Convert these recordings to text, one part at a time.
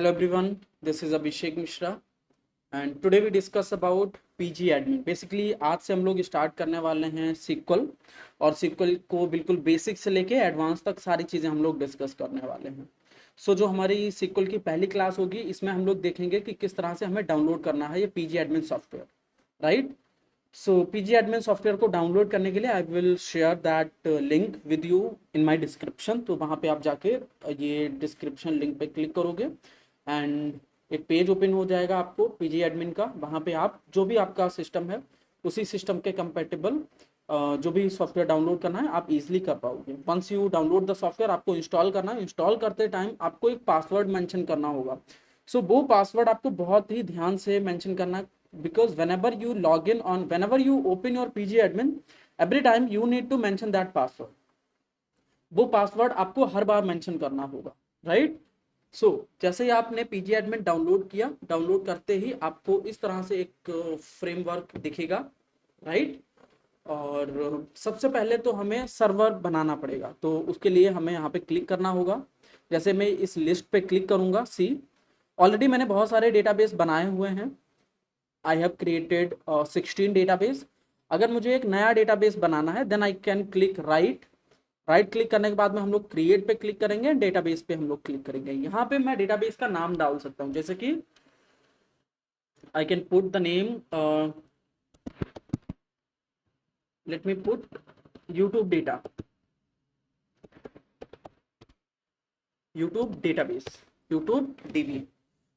Hello everyone, this is Abhishek Mishra and today we discuss about PG admin. Basically आज से हम लोग start करने वाले हैं SQL और SQL को बिल्कुल बेसिक से लेके एडवांस तक सारी चीज़ें हम लोग डिस्कस करने वाले हैं। जो हमारी SQL की पहली क्लास होगी इसमें हम लोग देखेंगे कि किस तरह से हमें डाउनलोड करना है ये PG admin software, right. PG admin software को डाउनलोड करने के लिए I will share that link with you in my description. तो वहाँ पे आप जाके ये डिस्क्रिप्शन लिंक पे क्लिक करोगे एंड एक पेज ओपन हो जाएगा आपको पीजी एडमिन का। वहाँ पे आप जो भी आपका सिस्टम है उसी सिस्टम के कंपेटेबल जो भी सॉफ्टवेयर डाउनलोड करना है आप इजीली कर पाओगे। Once you download the software आपको इंस्टॉल करना है। इंस्टॉल करते टाइम आपको एक पासवर्ड मेंशन करना होगा। वो पासवर्ड आपको बहुत ही ध्यान से मेंशन करना है because whenever you open your PG admin, every time you need to mention that password. वो पासवर्ड आपको हर बार मेंशन करना होगा, राइट। जैसे ही आपने पीजी एडमिन डाउनलोड किया, डाउनलोड करते ही आपको इस तरह से एक फ्रेमवर्क दिखेगा, राइट। और सबसे पहले तो हमें सर्वर बनाना पड़ेगा, तो उसके लिए हमें यहाँ पे क्लिक करना होगा। जैसे मैं इस लिस्ट पे क्लिक करूँगा, ऑलरेडी मैंने बहुत सारे डेटाबेस बनाए हुए हैं। I have created 16 database. अगर मुझे एक नया डेटाबेस बनाना है then I can click right click करने के बाद में हम लोग क्रिएट पे क्लिक करेंगे, डेटाबेस पे हम लोग क्लिक करेंगे। यहाँ पे मैं डेटाबेस का नाम डाल सकता हूँ, जैसे कि I can put the name, let me put YouTube database, YouTube dB.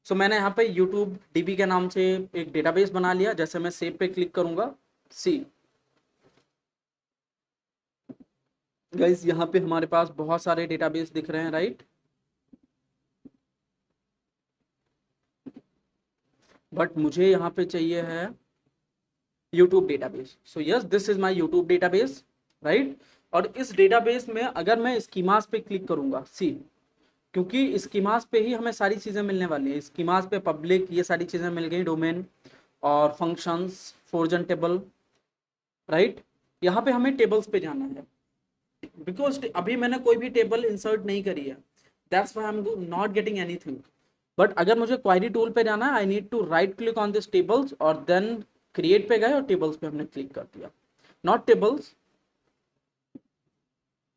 मैंने यहाँ पे यूट्यूब डीबी के नाम से एक डेटाबेस बना लिया। जैसे मैं सेव पे क्लिक करूंगा, गाइस यहाँ पे हमारे पास बहुत सारे डेटाबेस दिख रहे हैं, राइट। बट मुझे यहाँ पे चाहिए है YouTube database. Yes, this is my YouTube database, right. और इस डेटाबेस में अगर मैं स्कीमास पे क्लिक करूंगा, क्योंकि स्कीमास पे ही हमें सारी चीज़ें मिलने वाली है। स्कीमास पे पब्लिक ये सारी चीज़ें मिल गई, डोमेन और फंक्शंस, फोर्जन टेबल, राइट। यहाँ पे हमें टेबल्स पे जाना है बिकॉज अभी मैंने कोई भी टेबल इंसर्ट नहीं करी है, that's why I am not getting anything. But अगर मुझे क्वेरी टूल पे जाना है, I need to right click on this tables और देन क्रिएट पे गए और टेबल्स पे हमने क्लिक कर दिया। नॉट टेबल्स,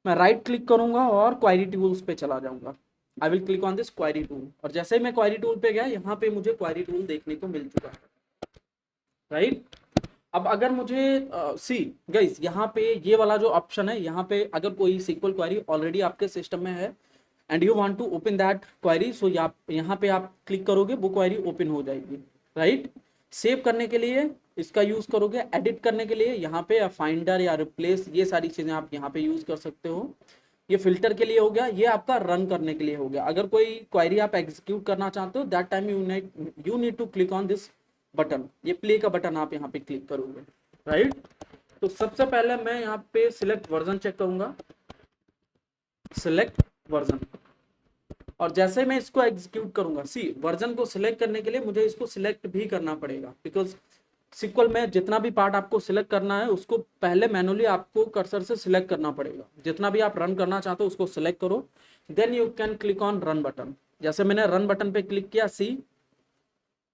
मैं राइट क्लिक करूंगा और क्वेरी टूल्स पे चला जाऊंगा। I will click on this query tool और जैसे ही मैं क्वेरी टूल पे गया, यहाँ पे मुझे क्वेरी टूल देखने को मिल चुका है, राइट। अब अगर मुझे गाइस यहाँ पे ये वाला जो ऑप्शन है, यहाँ पे अगर कोई SQL क्वेरी ऑलरेडी आपके सिस्टम में है and you want to open that query, यहाँ पे आप क्लिक करोगे, वो क्वेरी ओपन हो जाएगी, राइट। सेव करने के लिए इसका यूज करोगे, एडिट करने के लिए यहाँ पे फाइंडर या रिप्लेस, ये सारी चीजें आप यहाँ पे यूज कर सकते हो। ये फिल्टर के लिए हो गया, ये आपका रन करने के लिए हो गया। अगर कोई क्वेरी आप एग्जीक्यूट करना चाहते हो that time you need to click on this button, ये प्ले का बटन आप यहाँ पे क्लिक करोगे, राइट। तो सबसे पहले मैं यहाँ पे सिलेक्ट वर्जन चेक करूंगा, सिलेक्ट वर्जन। और जैसे मैं इसको एग्जीक्यूट करूंगा, वर्जन को सिलेक्ट करने के लिए मुझे इसको सिलेक्ट भी करना पड़ेगा बिकॉज SQL में जितना भी पार्ट आपको सिलेक्ट करना है उसको पहले मैनुअली आपको कर्सर से सिलेक्ट करना पड़ेगा। जितना भी आप रन करना चाहते हो उसको सिलेक्ट करो, then you can click on run button. जैसे मैंने रन बटन पे क्लिक किया,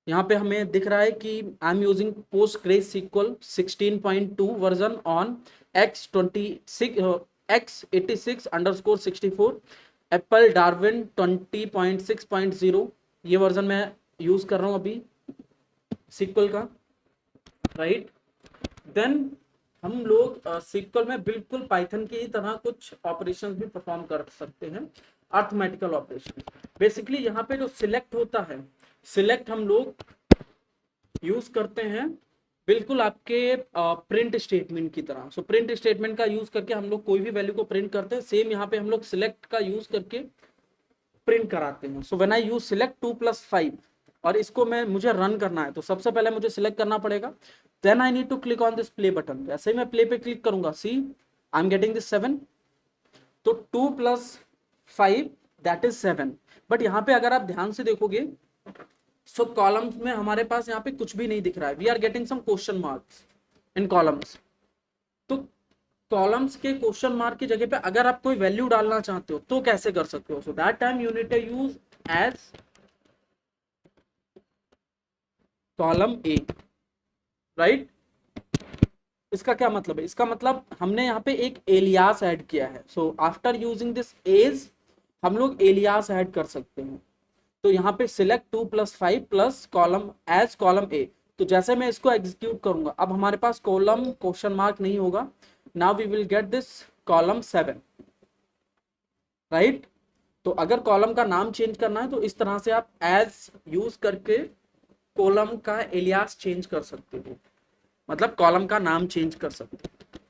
यहाँ पे हमें दिख रहा है कि आई am using PostgreSQL 16.2 version on x86_64 Apple Darwin 20.6.0, ये वर्जन मैं यूज कर रहा हूँ अभी SQL का, राइट। देन हम लोग SQL में बिल्कुल पाइथन की तरह कुछ ऑपरेशंस भी परफॉर्म कर सकते हैं, अर्थमेटिकल ऑपरेशन। बेसिकली यहाँ पे जो सिलेक्ट होता है, सिलेक्ट हम लोग यूज करते हैं बिल्कुल आपके प्रिंट स्टेटमेंट की तरह। प्रिंट स्टेटमेंट का यूज करके हम लोग कोई भी वैल्यू को प्रिंट करते हैं, सेम यहाँ पे हम लोग सिलेक्ट का यूज करके प्रिंट कराते हैं। व्हेन आई यूज सिलेक्ट 2+5 और इसको मुझे रन करना है, तो सबसे पहले मुझे सिलेक्ट करना पड़ेगा, then I need to click on this play button. जैसे ही मैं प्ले पे क्लिक करूंगा, आई एम गेटिंग दिस 7, तो 2+5 दैट इज 7। बट यहाँ पे अगर आप ध्यान से देखोगे, कॉलम्स में हमारे पास यहाँ पे कुछ भी नहीं दिख रहा है, we are getting some question marks in columns. तो कॉलम्स के क्वेश्चन मार्क की जगह पे अगर आप कोई वैल्यू डालना चाहते हो तो कैसे कर सकते हो? That time you need to use as column A, right. इसका क्या मतलब है? इसका मतलब हमने यहाँ पे एक एलियास ऐड किया है। So after using this as हम लोग एलियास ऐड कर सकते हैं। तो यहाँ पे select 2 + 5 plus column as column A. तो जैसे मैं इसको एग्जीक्यूट करूंगा, अब हमारे पास कॉलम क्वेश्चन मार्क नहीं होगा। Now we will get this column 7, right. तो अगर कॉलम का नाम चेंज करना है तो इस तरह से आप एज यूज करके कॉलम का एलियास चेंज कर सकते हो, मतलब कॉलम का नाम चेंज कर सकते हो।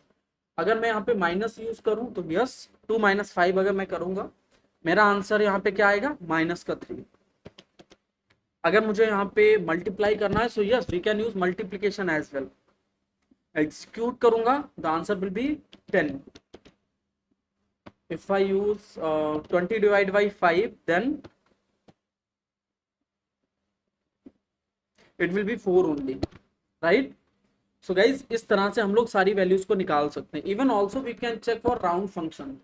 अगर मैं यहाँ पे माइनस यूज करूं तो यस, 2 - 5 अगर मैं करूंगा, मेरा आंसर यहाँ पे क्या आएगा? -3। अगर मुझे यहाँ पे मल्टीप्लाई करना है, so yes we can use multiplication as well. Execute करूंगा, the answer will be 10। if I use 20 divided by 5, then it will be 4 only, right? So guys, इस तरह से हम लोग सारी वैल्यूज को निकाल सकते हैं। Even also we can check for round function.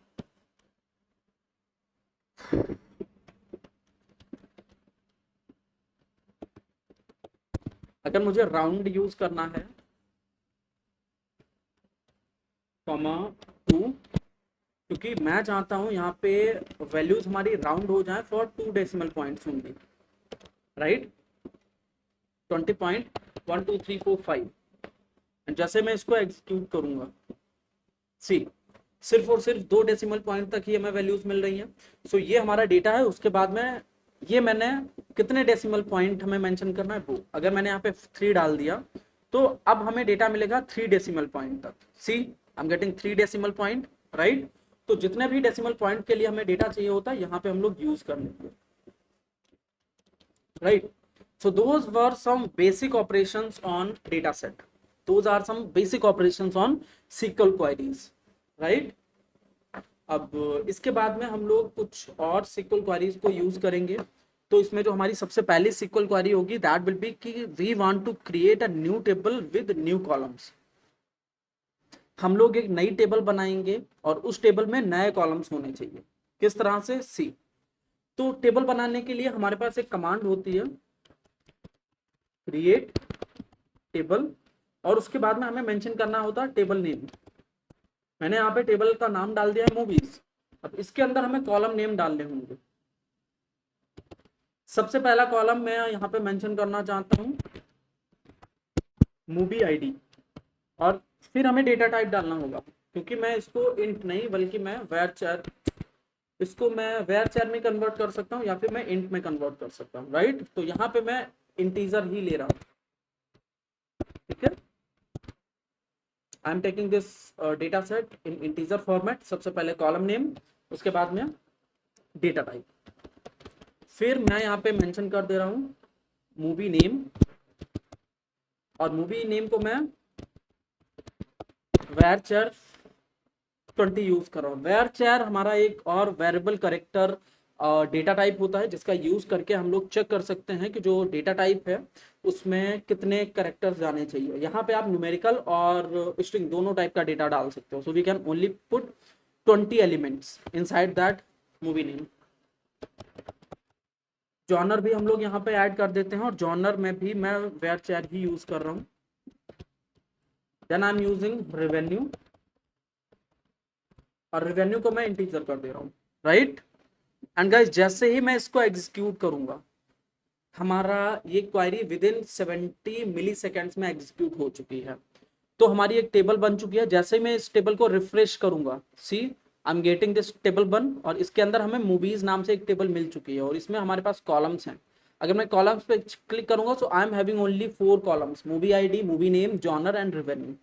अगर मुझे राउंड यूज करना है, कॉमा 2, क्योंकि मैं चाहता हूं यहाँ पे वैल्यूज हमारी राउंड हो जाए for 2 decimal points only, right. 20.12345। जैसे मैं इसको एग्जीक्यूट करूंगा, सी सिर्फ और सिर्फ 2 डेसिमल पॉइंट तक ही हमें वैल्यूज मिल रही हैं। सो ये हमारा डेटा है। उसके बाद में ये मैंने कितने डेसिमल पॉइंट हमें मेंशन करना है वो, अगर मैंने यहाँ पे 3 डाल दिया तो अब हमें डेटा मिलेगा 3 डेसिमल पॉइंट तक। See I am getting 3 decimal point, right. तो जितने भी डेसिमल पॉइंट के लिए हमें डेटा चाहिए होता है यहाँ पे हम लोग यूज कर लेंगे, right? So those were some basic operations on data set. Those are some basic operations on SQL queries, right? अब इसके बाद में हम लोग कुछ और SQL queries को यूज करेंगे। तो इसमें जो हमारी सबसे पहली SQL query होगी, that will be कि we want to create a new table with new columns। हम लोग एक नई टेबल बनाएंगे और उस टेबल में नए कॉलम्स होने चाहिए। किस तरह से? सी, तो टेबल बनाने के लिए हमारे पास एक कमांड होती है, क्रिएट टेबल, और उसके बाद में हमें मेंशन करना होता है टेबल नेम। मैंने यहाँ पे टेबल का नाम डाल दिया है मूवीज। अब इसके अंदर हमें कॉलम नेम डालने होंगे। सबसे पहला कॉलम मैं यहाँ पे मेंशन करना चाहता हूँ मूवी आईडी, और फिर हमें डेटा टाइप डालना होगा, क्योंकि मैं इसको इंट नहीं बल्कि मैं varchar, इसको मैं varchar में कन्वर्ट कर सकता हूँ या फिर मैं इंट में कन्वर्ट कर सकता हूँ, राइट। तो यहाँ पे मैं इंटीजर ही ले रहा हूँ, ठीक है। I am taking this data set in integer format. सबसे पहले कॉलम नेम, उसके बाद में डेटा टाइप, फिर मैं यहाँ पे मेंशन कर दे रहा हूँ मूवी नेम, और मूवी नेम को मैं varchar 20 यूज कर रहा हूँ। varchar हमारा एक और वेरिएबल करेक्टर डेटा टाइप होता है, जिसका यूज करके हम लोग चेक कर सकते हैं कि जो डेटा टाइप है उसमें कितने करेक्टर्स जाने चाहिए। यहाँ पे आप न्यूमेरिकल और स्ट्रिंग दोनों टाइप का डेटा डाल सकते हो। So we can only put 20 elements inside that movie name. Genre भी हम लोग यहाँ पे ऐड कर देते हैं, और जॉनर में भी मैं varchar ही यूज कर रहा हूँ। Then I am using revenue, और रेवेन्यू को मैं इंटीजर कर दे रहा हूँ, राइट। एंड गाइस, जैसे ही मैं इसको एग्जीक्यूट करूंगा, हमारा ये query within 70 milliseconds में एग्जीक्यूट हो चुकी है। तो हमारी एक टेबल बन चुकी है। जैसे ही मैं इस टेबल को रिफ्रेश करूंगा, see I am getting this table बन, और इसके अंदर हमें मूवीज नाम से एक टेबल मिल चुकी है, और इसमें हमारे पास कॉलम्स हैं। अगर मैं कॉलम्स पे क्लिक करूंगा, so I am having only 4 columns, movie ID, movie name, genre and revenue.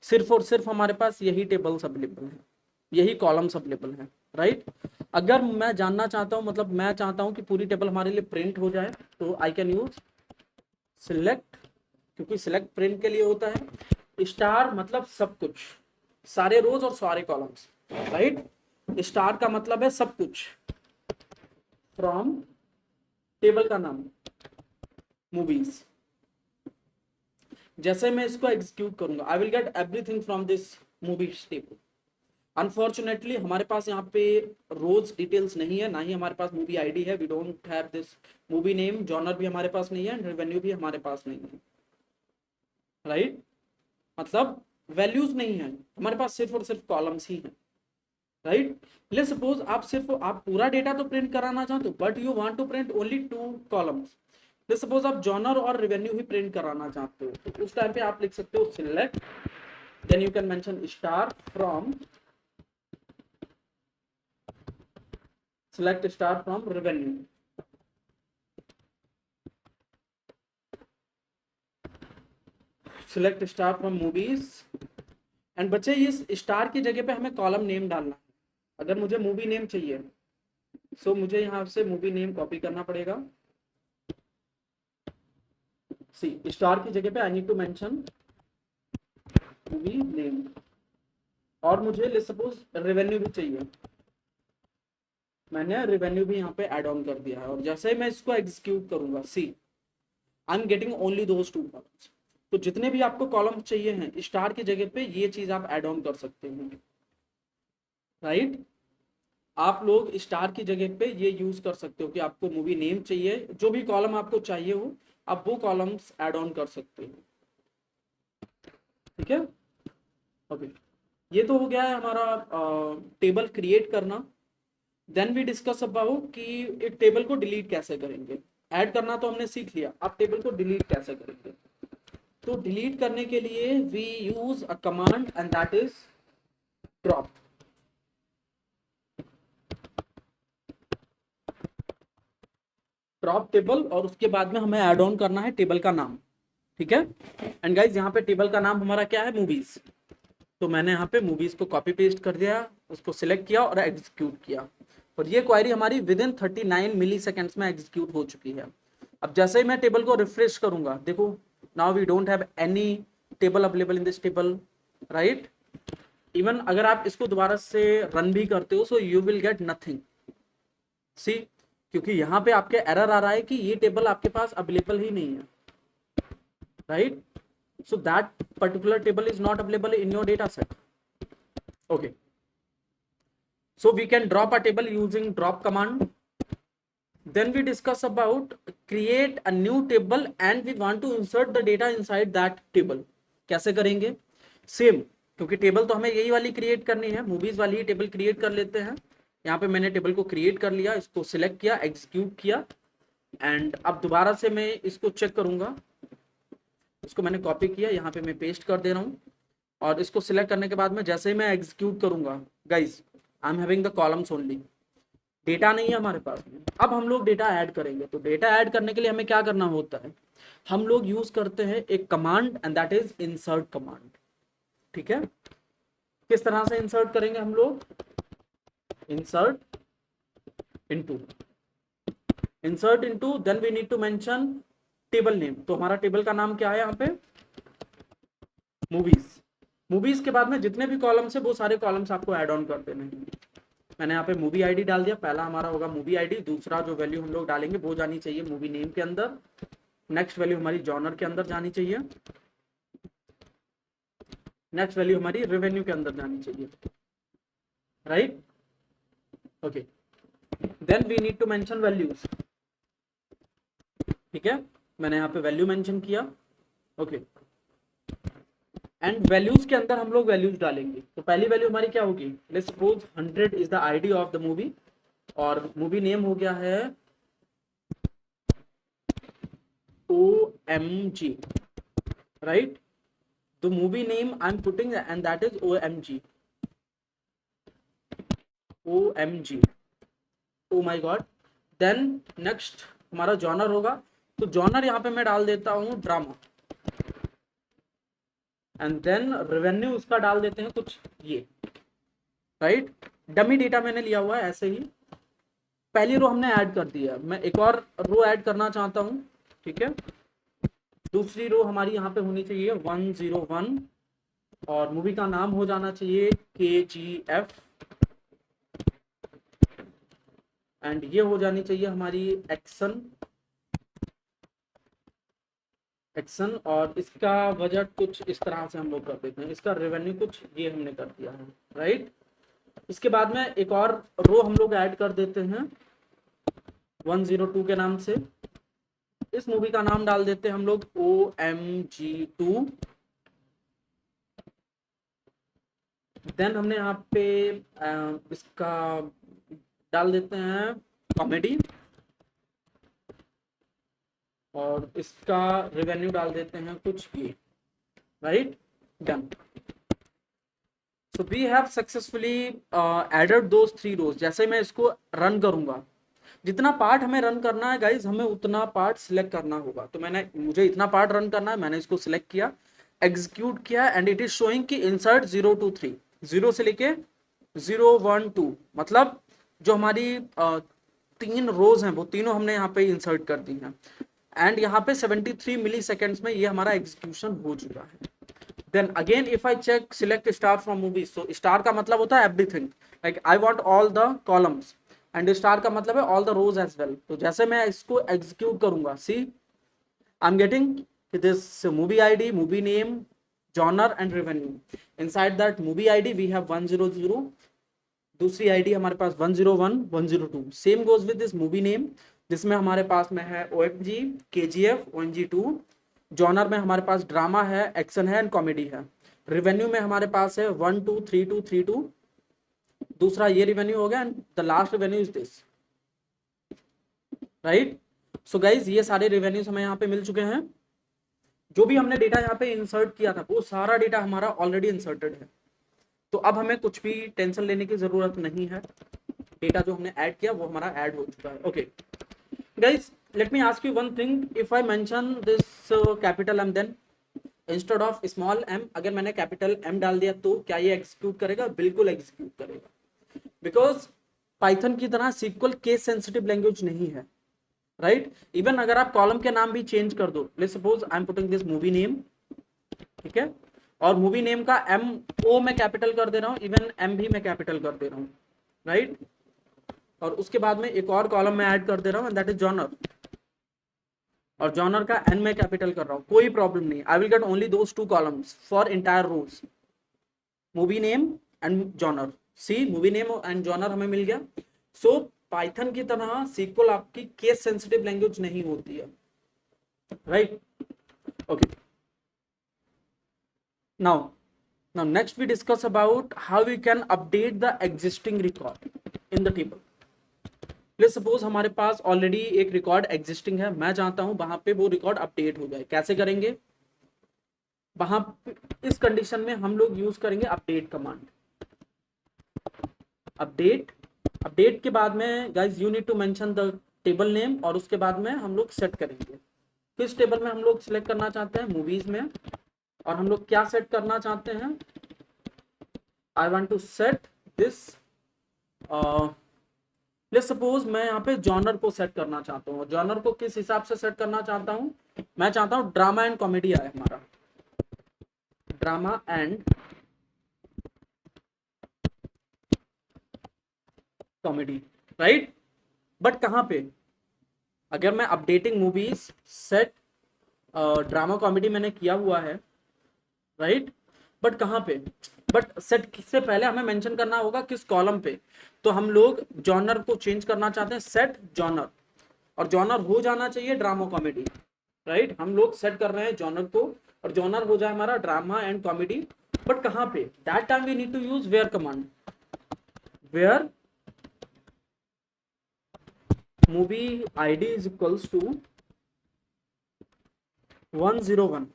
सिर्फ और सिर्फ हमारे पास यही टेबल्स अवेलेबल हैं, यही कॉलम्स अवेलेबल हैं, राइट। अगर मैं जानना चाहता हूँ, मतलब मैं चाहता हूँ कि पूरी टेबल हमारे लिए प्रिंट हो जाए, तो आई कैन यूज सिलेक्ट, क्योंकि सिलेक्ट प्रिंट के लिए होता है। स्टार मतलब सब कुछ, सारे रोज और सारे कॉलम्स, राइट। स्टार का मतलब है सब कुछ, फ्रॉम टेबल का नाम मूवीज। जैसे मैं इसको एग्जीक्यूट करूंगा, आई will get everything from this movies table. Unfortunately हमारे पास यहाँ पे रोज डिटेल्स नहीं है, ना ही हमारे पास मूवी आईडी है, we don't have this movie name, genre भी हमारे पास नहीं है, रेवेन्यू भी हमारे पास नहीं है, राइट। मतलब वैल्यूज नहीं है हमारे पास, सिर्फ और सिर्फ कॉलम्स ही हैं, राइट। लेट्स सपोज आप पूरा डेटा तो प्रिंट कराना चाहते हो, but you want to print only 2 columns. Let's suppose आप जॉनर और रेवेन्यू ही प्रिंट कराना चाहते हो, तो उस टाइम पे आप लिख सकते हो select, then you can mention star from, select star from revenue, select star from movies। And बच्चे इस स्टार की जगह पे हमें कॉलम नेम डालना है। अगर मुझे मूवी नेम चाहिए, सो मुझे यहाँ से मूवी नेम कॉपी करना पड़ेगा। सी स्टार की जगह पे I need to mention movie name, और मुझे लेट्स सपोज रेवेन्यू भी चाहिए, मैंने रेवेन्यू भी यहाँ पे ऐड ऑन कर दिया है। और जैसे ही मैं इसको एग्जीक्यूट करूंगा, see I am getting only those 2 columns. तो जितने भी आपको कॉलम चाहिए हैं, स्टार की जगह पे ये चीज आप ऐड ऑन कर सकते हैं, राइट। आप लोग स्टार की जगह पे ये यूज कर सकते हो कि आपको मूवी नेम चाहिए, जो भी कॉलम आपको चाहिए हो आप वो कॉलम्स ऐड ऑन कर सकते हो, ठीक है। ओके, ये तो हो गया है हमारा टेबल क्रिएट करना। देन वी डिस्कस अबाउट कि एक टेबल को डिलीट कैसे करेंगे। ऐड करना तो हमने सीख लिया, आप टेबल को डिलीट कैसे करेंगे। तो डिलीट करने के लिए we use a command and that is drop. Drop table, और उसके बाद में हमें ऐड ऑन करना है टेबल का नाम, ठीक है। एंड गाइज यहाँ पे टेबल का नाम हमारा क्या है, मूवीज। तो मैंने यहाँ पे मूवीज को कॉपी पेस्ट कर दिया, उसको सिलेक्ट किया और एग्जीक्यूट किया, और ये क्वेरी हमारी विद इन 39 मिली सेकेंड्स में एग्जीक्यूट हो चुकी है। अब जैसे ही मैं टेबल को रिफ्रेश करूंगा, देखो now we don't have any table available in this table, right. Even अगर आप इसको दोबारा से रन भी करते हो, so you will get nothing, see, क्योंकि यहाँ पे आपके एरर आ रहा है कि ये टेबल आपके पास अवेलेबल ही नहीं है, right. So that particular table is not available in your data set. Okay. So we can drop a table using drop command. Then we discuss about create a new table and we want to insert the data inside that table. कैसे करेंगे? Same, क्योंकि table तो हमें यही वाली create करनी है, movies वाली ही टेबल क्रिएट कर लेते हैं। यहाँ पे मैंने टेबल को क्रिएट कर लिया, इसको सिलेक्ट किया, एग्जीक्यूट किया, एंड अब दोबारा से मैं इसको चेक करूंगा। इसको मैंने कॉपी किया, यहाँ पे मैं पेस्ट कर दे रहा हूँ, और इसको सिलेक्ट करने के बाद में जैसे ही मैं एग्जीक्यूट करूंगा, guys I am having the columns only, data नहीं है हमारे पास में। अब हम लोग डेटा ऐड करेंगे, तो डेटा ऐड करने के लिए हमें क्या करना होता है, हम लोग यूज करते हैं एक command and that is insert command, ठीक है। किस तरह से इंसर्ट करेंगे हम लोग, insert into, insert into, then we need to mention table name. तो हमारा टेबल का नाम क्या है यहाँ पे, मूवीज। मूवीज के बाद में जितने भी कॉलम्स है वो सारे कॉलम्स आपको ऐड ऑन कर देने हैं। मैंने यहाँ पे मूवी आईडी डाल दिया, पहला हमारा होगा मूवी आईडी, दूसरा जो वैल्यू हम लोग डालेंगे वो जानी चाहिए मूवी नेम के अंदर, नेक्स्ट वैल्यू हमारी जॉनर के अंदर जानी चाहिए, नेक्स्ट वैल्यू हमारी रेवेन्यू के अंदर जानी चाहिए, right. Okay, then we need to mention values, ठीक है। मैंने यहाँ पे वैल्यू मेंशन किया, ओके। एंड वैल्यूज के अंदर हम लोग वैल्यूज डालेंगे। तो पहली वैल्यू हमारी क्या होगी, let's suppose 100 is the ID of the movie, और मूवी नेम हो गया है OMG, right. The movie name I am putting and that is OMG, OMG, oh my god. Then next हमारा जॉनर होगा, तो जॉनर यहाँ पे मैं डाल देता हूँ ड्रामा, एंड देन रेवेन्यू उसका डाल देते हैं कुछ ये, राइट। डमी डेटा मैंने लिया हुआ है ऐसे ही। पहली रो हमने ऐड कर दिया, मैं एक और रो ऐड करना चाहता हूँ, ठीक है। दूसरी रो हमारी यहाँ पे होनी चाहिए 101, और मूवी का नाम हो जाना चाहिए KGF, एंड ये हो जानी चाहिए हमारी एक्शन, और इसका बजट कुछ इस तरह से हम लोग कर देते हैं, इसका रेवेन्यू कुछ ये हमने कर दिया है, राइट। इसके बाद में एक और रो हम लोग ऐड कर देते हैं 102 के नाम से। इस मूवी का नाम डाल देते हैं हम लोग OMG2। देन हमने यहाँ पे इसका डाल देते हैं कॉमेडी, और इसका रेवेन्यू डाल देते हैं कुछ ये, right, done. So we have successfully added those 3 rows. जैसे मैं इसको रन करूंगा, जितना पार्ट हमें रन करना है गाइज, हमें उतना पार्ट सिलेक्ट करना होगा। तो मुझे इतना पार्ट रन करना है, मैंने इसको सिलेक्ट किया, एग्जीक्यूट किया, एंड इट इज शोइंग कि इंसर्ट 0 to 3, 0 से लेके 0 1 2, मतलब जो हमारी 3 रोज हैं वो तीनों हमने यहाँ पे इंसर्ट कर दी हैं। एंड यहाँ पे 73 मिली सेकेंड्स में ये हमारा एग्जीक्यूशन हो चुका है। Then again if I check select star from movies, so star का मतलब होता है everything, like I want all the columns, and star का मतलब है all the rows as well. तो जैसे मैं इसको एग्जीक्यूट करूंगा, see I am getting this movie ID, movie name, genre and revenue. Inside that movie ID we have 100, दूसरी ID हमारे पास 101, 102। Same goes with this movie name, जिसमें हमारे पास में है OMG, KGF, OMG2। जॉनर में हमारे पास ड्रामा है, एक्शन है एंड कॉमेडी है। रेवेन्यू में हमारे पास है 1 2 3 2 3 2, दूसरा ये रेवेन्यू हो गया, and the last revenue is this, right. So guys ये सारे रेवेन्यूज हमें यहाँ पे मिल चुके हैं। जो भी हमने डेटा यहाँ पे इंसर्ट किया था वो सारा डेटा हमारा ऑलरेडी इंसर्टेड है, तो अब हमें कुछ भी टेंशन लेने की जरूरत नहीं है। डेटा जो हमने ऐड किया वो हमारा ऐड हो चुका है। Okay guys, let me ask you one thing, if I mention this capital M, then instead of small m अगर मैंने कैपिटल M डाल दिया तो क्या ये एग्जीक्यूट करेगा? बिल्कुल एग्जीक्यूट करेगा, बिकॉज पाइथन की तरह SQL केस सेंसिटिव लैंग्वेज नहीं है, राइट। इवन अगर आप कॉलम के नाम भी चेंज कर दो, let's suppose I am putting this movie name, ठीक है, और मूवी नेम का MO मैं कैपिटल कर दे रहा हूँ, इवन M भी मैं कैपिटल कर दे रहा हूँ, राइट। और उसके बाद में एक और कॉलम में ऐड कर दे रहा हूँ, दैट इज जॉनर, और जॉनर का N में कैपिटल कर रहा हूँ, कोई प्रॉब्लम नहीं। I will get only those 2 columns for entire rows, movie name and genre. See movie name and genre हमें मिल गया। सो पाइथन की तरह SQL आपकी केस सेंसिटिव लैंग्वेज नहीं होती है, right. Okay, now next we discuss about how we can update the existing record in the table. Let's suppose हमारे पास ऑलरेडी एक रिकॉर्ड एग्जिस्टिंग है, मैं चाहता हूं वहां पे वो रिकॉर्ड अपडेट हो जाए। कैसे करेंगे? वहां इस कंडीशन में हम लोग यूज करेंगे अपडेट कमांड। अपडेट के बाद में guys you need to mention the table name, और उसके बाद में हम लोग सेट करेंगे किस टेबल में हम लोग सिलेक्ट करना चाहते हैं, मूवीज में। और हम लोग क्या सेट करना चाहते हैं, I want to set this, let's suppose मैं यहाँ पे जॉनर को सेट करना चाहता हूँ। जॉनर को किस हिसाब से सेट करना चाहता हूँ, मैं चाहता हूँ ड्रामा एंड कॉमेडी आए हमारा, drama and comedy, right. But कहाँ पे? अगर मैं updating movies set drama comedy मैंने किया हुआ है, राइट, बट कहाँ पे? बट सेट से पहले हमें मेंशन करना होगा किस कॉलम पे। तो हम लोग जॉनर को चेंज करना चाहते हैं, सेट जॉनर, और जॉनर हो जाना चाहिए ड्रामा कॉमेडी, राइट। हम लोग सेट कर रहे हैं जॉनर को, और जॉनर हो जाए हमारा ड्रामा एंड कॉमेडी। बट कहाँ पे? That time we need to use where command, where movie ID is equals to 101,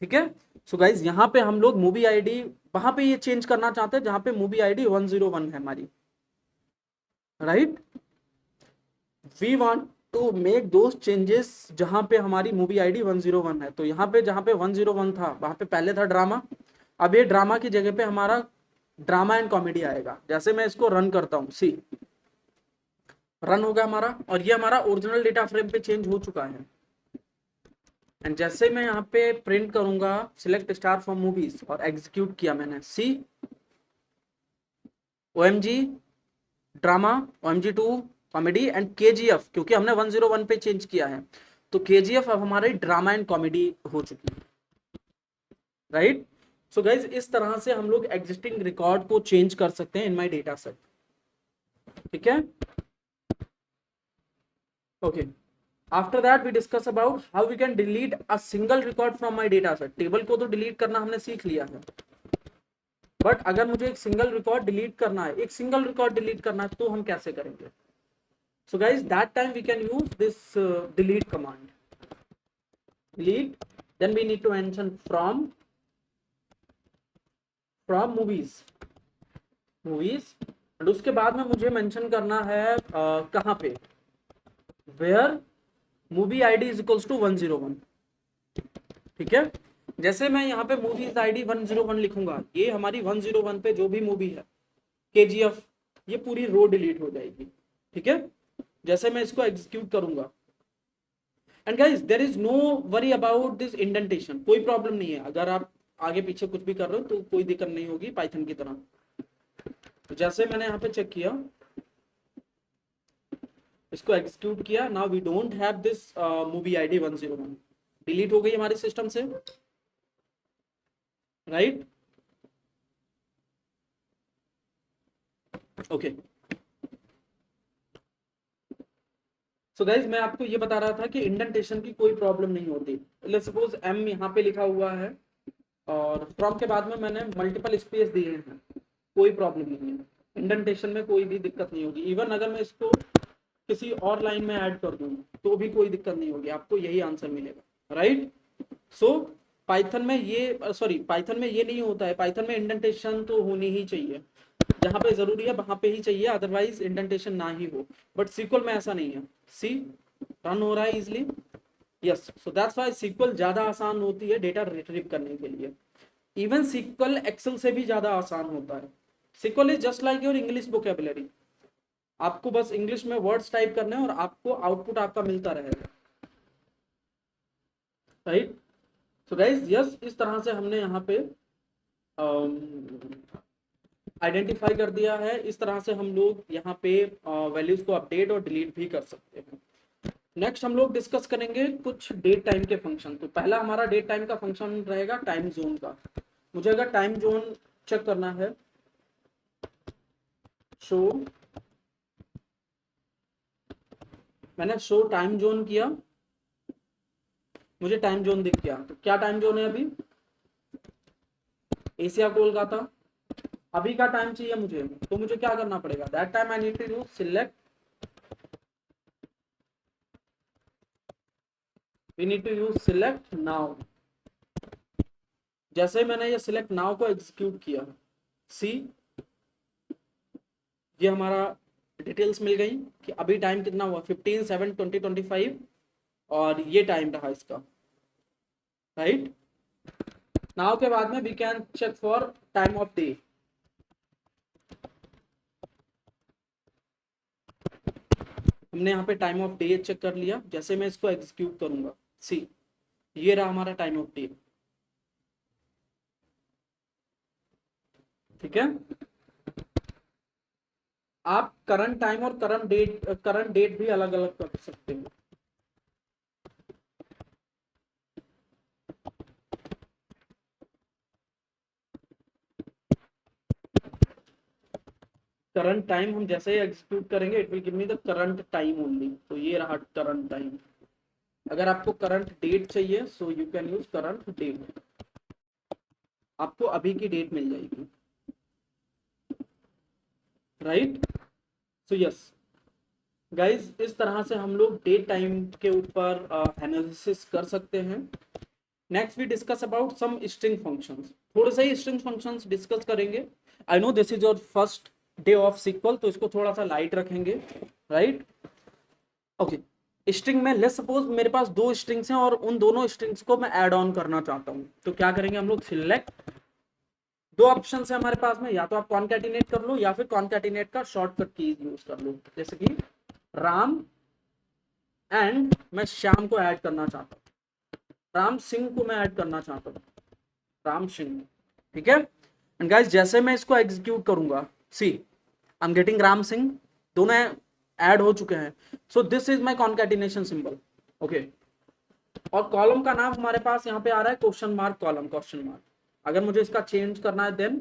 ठीक है। सो गाइज यहाँ पे हम लोग मूवी आईडी वहां पे ये चेंज करना चाहते हैं जहां पे मूवी आईडी 101 है हमारी, right. We want to make those changes जहां पे हमारी मूवी आईडी 101 है। तो यहाँ पे जहां पे 101 था वहां पे पहले था ड्रामा, अब ये ड्रामा की जगह पे हमारा ड्रामा एंड कॉमेडी आएगा। जैसे मैं इसको रन करता हूँ, सी रन होगा हमारा, और ये हमारा ओरिजिनल डेटा फ्रेम पे चेंज हो चुका है। एंड जैसे मैं यहाँ पे प्रिंट करूंगा सिलेक्ट स्टार फ्रॉम मूवीज और एग्जीक्यूट किया मैंने, सी OMG drama, OMG2 comedy and KGF, क्योंकि हमने 101 पे चेंज किया है तो KGF अब हमारी ड्रामा एंड कॉमेडी हो चुकी है, राइट। सो गाइज इस तरह से हम लोग एग्जिस्टिंग रिकॉर्ड को चेंज कर सकते हैं इन माई डेटा सेट, ठीक है। Okay, after that we discuss about how we can delete a single record from my data set. Table को तो डिलीट करना हमने सीख लिया है, बट अगर मुझे एक सिंगल रिकॉर्ड डिलीट करना है, एक सिंगल रिकॉर्ड डिलीट करना है, तो हम कैसे करेंगे? So guys that time we can use this delete command. delete, then we need to mention from movies and उसके बाद में मुझे मेंशन करना है कहाँ पे, where movie id is equals to 101, ठीक है। जैसे मैं यहाँ पे मूवीज आईडी 101 लिखूंगा, ये हमारी 101 पे जो भी मूवी है KGF, ये पूरी रो डिलीट हो जाएगी, ठीक है। जैसे मैं इसको एग्जीक्यूट करूंगा, and guys there is no worry about this indentation, कोई प्रॉब्लम नहीं है। अगर आप आगे पीछे कुछ भी कर रहे हो तो कोई दिक्कत नहीं होगी पाइथन की तरह। तो जैसे मैंने यहाँ पे चेक किया, इसको एग्जीक्यूट किया, now we don't have this movie ID 101, delete हो गई हमारे सिस्टम से, राइट। ओके, सो गाइज मैं आपको ये बता रहा था कि इंडेंटेशन की कोई प्रॉब्लम नहीं होती। लेट्स सपोज एम यहाँ पे लिखा हुआ है और फ्रॉम के बाद में मैंने मल्टीपल स्पेस दिए हैं, कोई प्रॉब्लम नहीं है, इंडेंटेशन में कोई भी दिक्कत नहीं होगी। इवन अगर मैं इसको किसी और लाइन में ऐड कर दूं तो भी कोई दिक्कत नहीं होगी, आपको यही आंसर मिलेगा, राइट। सो पाइथन में ये नहीं होता है, पाइथन में इंडेंटेशन तो होनी ही चाहिए, जहां पे जरूरी है वहां पे ही चाहिए, अदरवाइज इंडेंटेशन ना ही हो। बट सीक्वल में ऐसा नहीं है, सी रन हो रहा है easily, yes. So that's why SQL ज्यादा आसान होती है डेटा रिट्रीव करने के लिए। इवन सीक्वल एक्सेल से भी ज्यादा आसान होता है। SQL is just like your English vocabulary, आपको बस इंग्लिश में वर्ड्स टाइप करने हैं और आपको आउटपुट आपका मिलता रहेगा, राइट। सो गाइज यस, इस तरह से हमने यहाँ पे आइडेंटिफाई कर दिया है। इस तरह से हम लोग यहाँ पे वैल्यूज को अपडेट और डिलीट भी कर सकते हैं। नेक्स्ट हम लोग डिस्कस करेंगे कुछ डेट टाइम के फंक्शन। तो पहला हमारा डेट टाइम का फंक्शन रहेगा टाइम जोन का। मुझे अगर टाइम जोन चेक करना है, शो, मैंने शो टाइम जोन किया, मुझे टाइम जोन दिख गया। तो क्या टाइम जोन है अभी? एशिया कोलकाता। अभी का टाइम चाहिए मुझे, तो मुझे क्या करना पड़ेगा? That time I need to use select, we need to use select now. जैसे मैंने ये सिलेक्ट नाउ को एग्जीक्यूट किया, सी ये हमारा डिटेल्स मिल गई कि अभी टाइम कितना हुआ, 15/7/2025 और ये टाइम रहा इसका, राइट। नाउ के बाद में we can check for time of day. हमने यहाँ पे टाइम ऑफ डे चेक कर लिया। जैसे मैं इसको एग्जीक्यूट करूंगा, सी ये रहा हमारा टाइम ऑफ डे, ठीक है। आप करंट टाइम और करंट डेट भी अलग अलग कर सकते हो। करंट टाइम हम जैसे ही एग्जीक्यूट करेंगे, it will give me the current time only. तो ये रहा करंट टाइम। अगर आपको करंट डेट चाहिए, so you can use current date, आपको अभी की डेट मिल जाएगी, राइट। सो यस गाइज, इस तरह से हम लोग डेट टाइम के ऊपर एनालिसिस कर सकते हैं। Next we discuss about some string functions. थोड़े से ही स्ट्रिंग फंक्शंस डिस्कस करेंगे। I know this is your first day of SQL, तो इसको थोड़ा सा लाइट रखेंगे, राइट। ओके, स्ट्रिंग में लेट्स सपोज मेरे पास दो स्ट्रिंग्स हैं और उन दोनों स्ट्रिंग्स को मैं ऐड ऑन करना चाहता हूं, तो क्या करेंगे हम लोग? सिलेक्ट, दो ऑप्शन है हमारे पास में, या तो आप कॉन्कैटिनेट कर लो या फिर कॉन्कैटिनेट का शॉर्टकट की यूज कर लो। जैसे कि राम एंड मैं श्याम को ऐड करना चाहता हूँ, राम सिंह को मैं ऐड करना चाहता हूँ, राम सिंह, ठीक है। एंड गाइस जैसे मैं इसको एग्जीक्यूट करूंगा, see I am getting Ram Singh, दोनों ऐड हो चुके हैं। So this is my concatenation symbol, okay. और कॉलम का नाम हमारे पास यहाँ पे आ रहा है question mark column, question mark. अगर मुझे इसका चेंज करना है then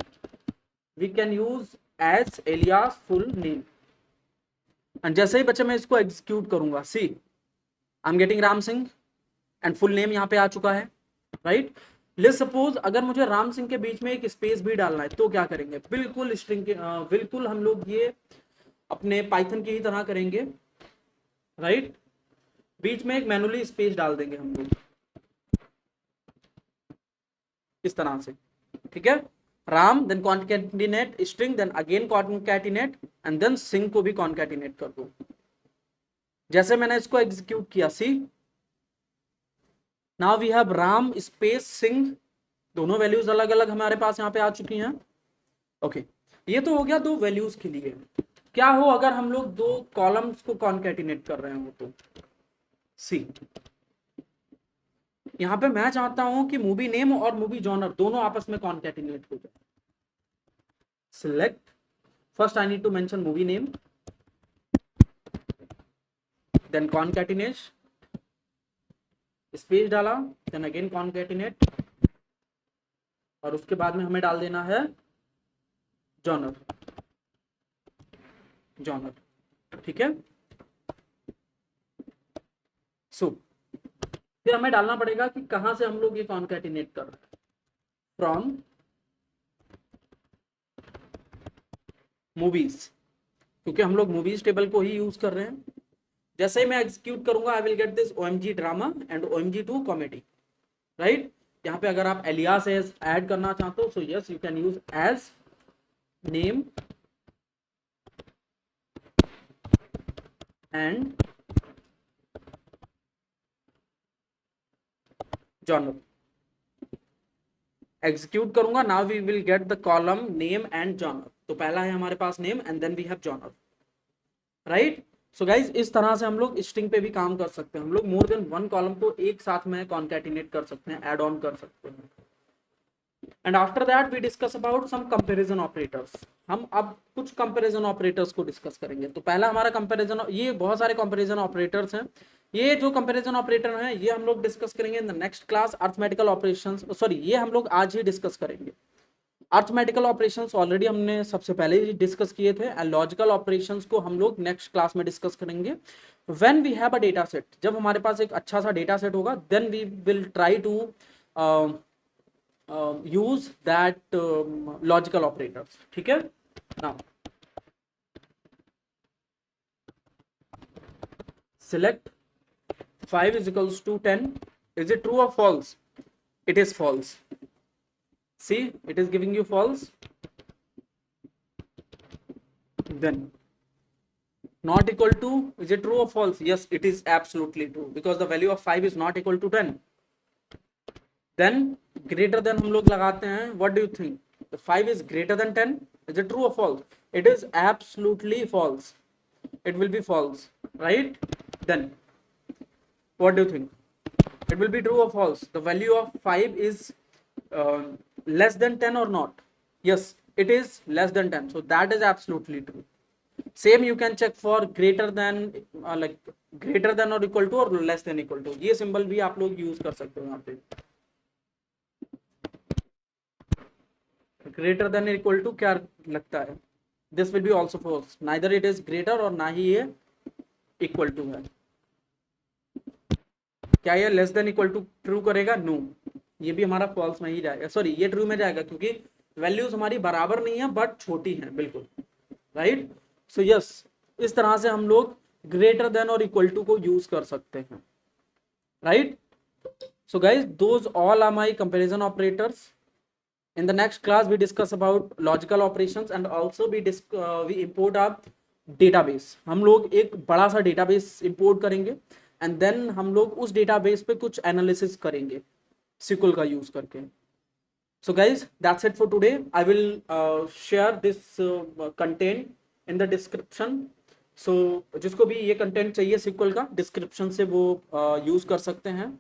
we can use as alias full name. And जैसे ही बच्चे मैं इसको एग्जीक्यूट करूंगा, see I am getting Ram Singh and full name यहाँ पे आ चुका है, राइट। लेट्स सपोज अगर मुझे राम सिंह के बीच में एक स्पेस भी डालना है तो क्या करेंगे, बिल्कुल स्ट्रिंग के बिल्कुल हम लोग ये अपने पाइथन की ही तरह करेंगे, राइट। बीच में एक मैनुअली स्पेस डाल देंगे हम लोग इस तरह से, ठीक है। Ram then concatenate string then again concatenate and then Singh को भी कॉन्कैटिनेट कर दो। जैसे मैंने इसको एग्जीक्यूट किया, see now we have Ram space Singh, दोनों वैल्यूज अलग अलग हमारे पास यहाँ पे आ चुकी हैं। ओके, ये तो हो गया दो वैल्यूज के लिए। क्या हो अगर हम लोग दो कॉलम्स को कॉन्कैटिनेट कर रहे हो तो सी यहाँ पे मैं चाहता हूं कि मूवी नेम और मूवी जॉनर दोनों आपस में कॉन्कैटिनेट हो जाए। Select, first I need to mention movie name, then concatenate, space डाला, देन अगेन कॉन्कैटिनेट, और उसके बाद में हमें डाल देना है जॉनर, जॉनर, ठीक है। सो फिर हमें डालना पड़ेगा कि कहां से हम लोग ये कॉन्कैटिनेट कर रहे हैं, फ्रॉम मूवीज, क्योंकि हम लोग मूवीज टेबल को ही यूज कर रहे हैं। जैसे ही मैं एग्जीक्यूट करूंगा आई will get this OMG drama and OMG2 comedy, right. यहाँ पे अगर आप एलियास एज ऐड करना चाहते हो so yes you can use as name and genre. Execute करूंगा, now we will get the column name and genre. तो पहला है हमारे पास name and then we have genre, right. So guys इस तरह से हम लोग स्ट्रिंग पे भी काम कर सकते हैं। हम लोग मोर देन वन कॉलम को एक साथ में कॉन्कैटिनेट कर सकते हैं, ऐड ऑन कर सकते हैं। And after that we discuss about some comparison operators. हम अब कुछ कंपैरिजन ऑपरेटर्स को डिस्कस करेंगे। तो पहला हमारा कंपैरिजन, ये बहुत सारे कंपैरिजन ऑपरेटर्स हैं। ये जो कंपैरिजन ऑपरेटर हैं ये हम लोग डिस्कस करेंगे in the next class. Arithmetical operations, sorry ये हम लोग आज ही डिस्कस करेंगे। अर्थमेटिकल ऑपरेशंस ऑलरेडी हमने सबसे पहले ही डिस्कस किए थे, एंड लॉजिकल ऑपरेशंस को हम लोग नेक्स्ट क्लास में डिस्कस करेंगे। When we have a data set, जब हमारे पास एक अच्छा सा डेटा सेट होगा then we will try to use that logical operators, ठीक है। Now select 5 is equals to 10. Is it true or false? It is false. See, it is giving you false. Then not equal to, is it true or false? Yes, it is absolutely true because the value of 5 is not equal to 10. Then greater than हम लोग लगाते हैं. What do you think? The 5 is greater than 10. Is it true or false? It is absolutely false. It will be false, right? Then what do you think? It will be true or false? The value of 5 is less than 10 or not? Yes, it is less than 10. So that is absolutely true. Same you can check for greater than like greater than or equal to or less than equal to. ये symbol भी आप लोग use कर सकते हो यहाँ पे. Greater than or equal to क्या लगता है? This will be also false. Neither it is greater और ना ही ये equal to है. क्या ये less than equal to true करेगा? नो, ये भी हमारा फॉल्स में ही जाएगा, सॉरी ये ट्रू में जाएगा क्योंकि वैल्यूज हमारी बराबर नहीं है बट छोटी है, बिल्कुल, राइट। सो यस, इस तरह से हम लोग ग्रेटर देन और इक्वल टू को यूज कर सकते हैं, right. So guys those all are my comparison operators. In the next class we discuss about logical operations and also we import a database. हम लोग एक बड़ा सा database import करेंगे and then हम लोग उस database पे कुछ analysis करेंगे SQL का use करके. So guys, that's it for today. I will share this content in the description. So जिसको भी ये content चाहिए SQL का, description से वो use कर सकते हैं.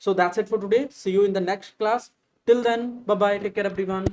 So that's it for today. See you in the next class. Till then, bye bye. Take care, everyone.